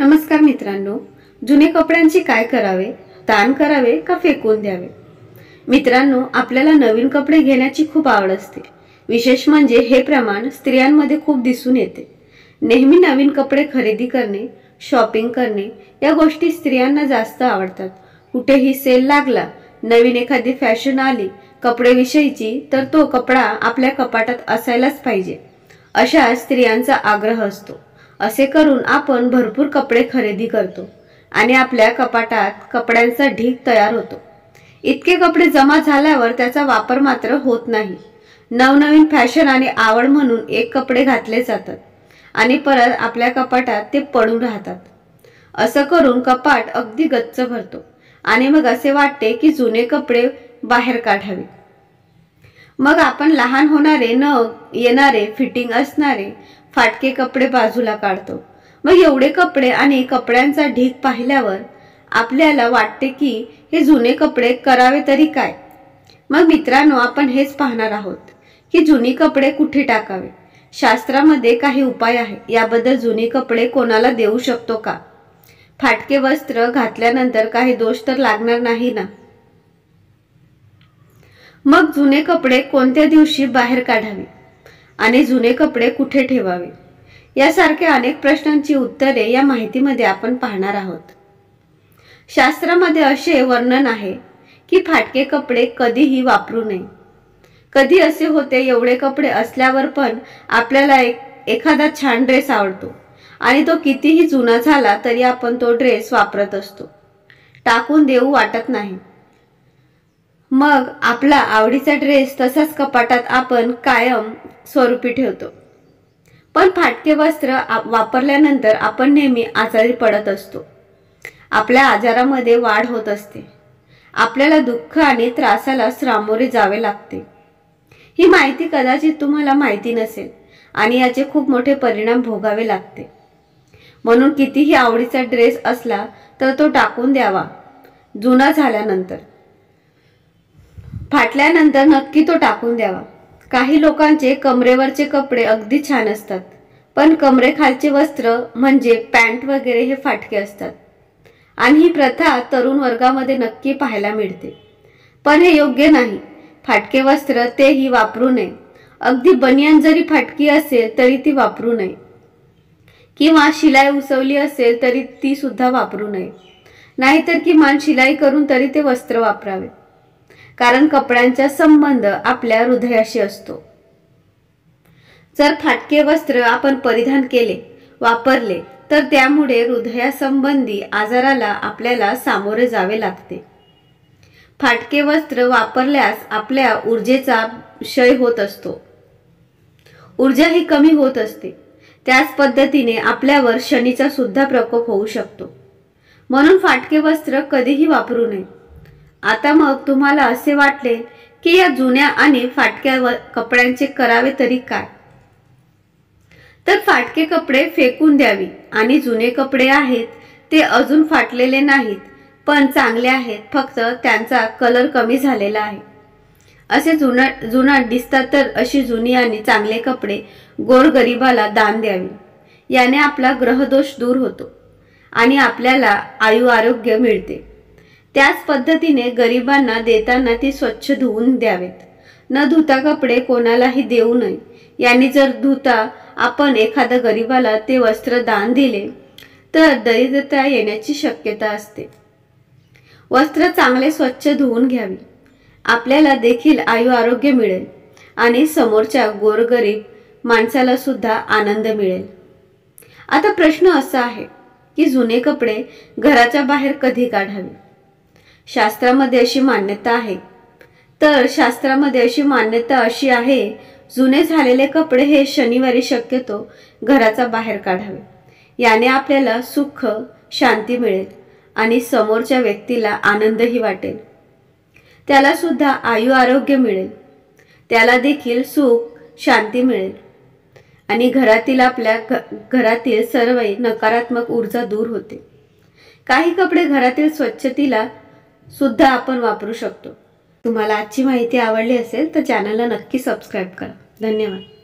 नमस्कार मित्रांनो, जुने कपड्यांची काय करावे, दान करावे का फेकून द्यावे। मित्रांनो, आपल्याला नवीन कपडे घेण्याची खूप आवड असते। विशेष म्हणजे हे प्रमाण स्त्रियांमध्ये खूप दिसून येते। नेहमी नवीन कपडे खरेदी करणे, शॉपिंग करणे या गोष्टी स्त्रियांना जास्त आवडतात। कुठेही सेल लागला, नवीन एखादी फॅशन आली कपड्याविषयीची, तर तो कपडा आपल्या कपाटात असायलाच पाहिजे अशा स्त्रियांचा आग्रह असतो। असे करून आपण भरपूर कपडे खरेदी करतो आणि आपल्या कपाटात कपड्यांचा ढीग तयार होतो। इतके कपडे जमा झाल्यावर त्याचा वापर मात्र होत नाही। नवनवीन फॅशन आणि आवड म्हणून एक कपडे घातले जातात आणि परत आपल्या कपाटात ते पडून राहतात। असं करून कपाट अगदी गच्च भरतो आणि मग असे वाटते की जुने कपडे बाहेर काढावे। मग आपण लहान होणारे, न येणारे, फिटिंग असणारे फाटके कपडे बाजूला काढतो। मग एवढे कपडे आणि कपड्यांचा ढीग पाहिल्यावर आपल्याला वाटते की हे जुने कपडे करावे तरी काय। मग मित्रांनो, आपण हेच पाहणार आहोत की जुनी कपडे कुठे टाकावे। शास्त्रामध्ये काही उपाय आहे, याबद्दल जुनी कपडे कोणाला देऊ शकतो का? फाटके वस्त्र घातल्यानंतर काही दोष तर लागणार नाही ना? मग जुने कपडे कोणत्या दिवशी बाहेर काढावे आणि जुने कपडे कुठे ठेवावे, यासारख्या अनेक प्रश्नांची उत्तरे या माहितीमध्ये आपण पाहणार आहोत। शास्त्रामध्ये असे वर्णन आहे की फाटके कपडे कधीही वापरू नये। कधी असे होते, एवढे कपडे असल्यावर पण आपल्याला एखादा छान ड्रेस आवडतो आणि तो कितीही जुना झाला तरी आपण तो ड्रेस वापरत असतो, टाकून देऊ वाटत नाही। मग आपला आवडीचा ड्रेस तसाच कपाटात आपण कायम स्वरूपी ठेवतो। पण फाटके वस्त्र वापरल्यानंतर आपण नेहमी आजारी पडत असतो। आपल्या आजारामध्ये वाढ होत असते। आपल्याला दुःख आणि त्रासाला सामोरे जावे लागते। ही माहिती कदाचित तुम्हाला माहिती नसेल आणि याचे खूप मोठे परिणाम भोगावे लागते। म्हणून कितीही आवडीचा ड्रेस असला तर तो टाकून द्यावा। जुना झाल्यानंतर, फाटल्यानंतर नक्की तो टाकून द्यावा। काही लोकांचे कमरेवरचे कपडे अगदी छान असतात, पण कमरेखालचे वस्त्र म्हणजे पॅन्ट वगैरे हे फाटके असतात आणि ही प्रथा तरुण वर्गामध्ये नक्की पाहायला मिळते। पण हे योग्य नाही। फाटके वस्त्र तेही वापरू नये। अगदी बनियान जरी फाटकी असेल तरी ती वापरू नये, किंवा शिलाई उसवली असेल तरी ती सुद्धा वापरू नये। नाहीतर किमान शिलाई करून तरी ते वस्त्र वापरावे, कारण कपड्यांचा संबंध आपल्या हृदयाशी असतो। जर फाटके वस्त्र आपण परिधान केले, वापरले, तर त्यामुळे हृदयासंबंधी आजाराला आपल्याला सामोरे जावे लागते। फाटके वस्त्र वापरल्यास आपल्या ऊर्जेचा क्षय होत असतो, ऊर्जा ही कमी होत असते। त्याच पद्धतीने आपल्यावर शनीचा सुद्धा प्रकोप होऊ शकतो। म्हणून फाटके वस्त्र कधीही वापरू नये। आता मग तुम्हाला असे वाटले की या जुन्या आणि फाटक्या कपड्यांचे करावे तरी काय? तर फाटके कपडे फेकून द्यावी आणि जुने कपडे आहेत ते अजून फाटलेले नाहीत, पण चांगले आहेत, फक्त त्यांचा कलर कमी झालेला आहे असे जुनाट दिसतात, तर अशी जुनी आणि चांगले कपडे गोरगरिबाला दान द्यावी। याने आपला ग्रहदोष दूर होतो आणि आपल्याला आयु आरोग्य मिळते। त्याच पद्धतीने गरिबांना देताना ती स्वच्छ धुवून द्यावेत। न धुता कपडे कोणालाही देऊ नये। यांनी जर धुता आपण एखाद्या गरिबाला ते वस्त्र दान दिले तर दरिद्रता येण्याची शक्यता असते। वस्त्र चांगले स्वच्छ धुवून घ्यावी। आपल्याला देखील आयु आरोग्य मिळेल आणि समोरच्या गोरगरीब माणसाला सुद्धा आनंद मिळेल। आता प्रश्न असा आहे की जुने कपडे घराच्या बाहेर कधी काढावे? शास्त्रामध्ये अशी मान्यता आहे, तर शास्त्रामध्ये अशी मान्यता अशी आहे, जुने झालेले कपडे हे शनिवारी शक्यतो घराच्या बाहेर काढावे। याने आपल्याला सुख, शांती मिळेल आणि समोरच्या व्यक्तीला आनंदही वाटेल। त्याला सुद्धा आयु आरोग्य मिळेल, त्याला देखील सुख, शांती मिळेल आणि आपल्या घरातील सर्व नकारात्मक ऊर्जा दूर होते। काही कपडे घरातील स्वच्छतेला सुद्धा आपण वापरू शकतो। तुम्हाला आजची माहिती आवडली असेल तर चॅनलला नक्की सबस्क्राइब करा। धन्यवाद।